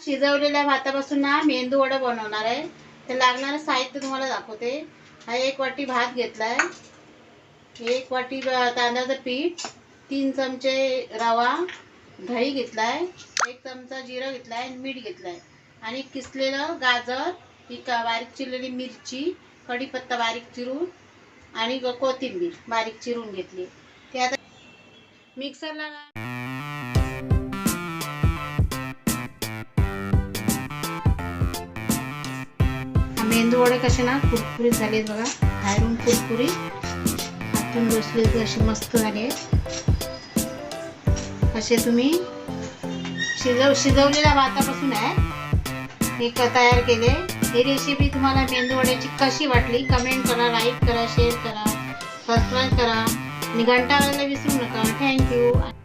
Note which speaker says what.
Speaker 1: शिजवलेल्या भातापासून ना मेंदू वडा बनवणार आहे. ते लागणारं साहित्य तुम्हाला दाखवते. हा 1 वाटी भात घेतलाय, 1 वाटी तांदळाचं पीठ, 3 चमचे रवा, दही घेतलाय, 1 चमचा जिरं घेतलाय, मीठ घेतलाय आणि किसलेलं गाजर, ही बारीक चिरलेली मिरची, कढीपत्ता बारीक चिरून आणि कोथिंबीर बारीक चिरून घेतली. ते आता मिक्सरला मेंदू वडे कसे ना कुरकुरीत झालेत बघा. बाहेरून कुरकुरीत, आतून रोसलेली अशी मस्त झाले. असे तुम्ही शिजवलेल्या भातापासून आहे हे तयार केले. ही रेसिपी तुम्हाला मेंदू वड्याची कशी वाटली कमेंट करा, लाईक करा, शेअर करा, सबस्क्राईब करा आणि घंटा वाजवायला विसरू नका. थँक्यू.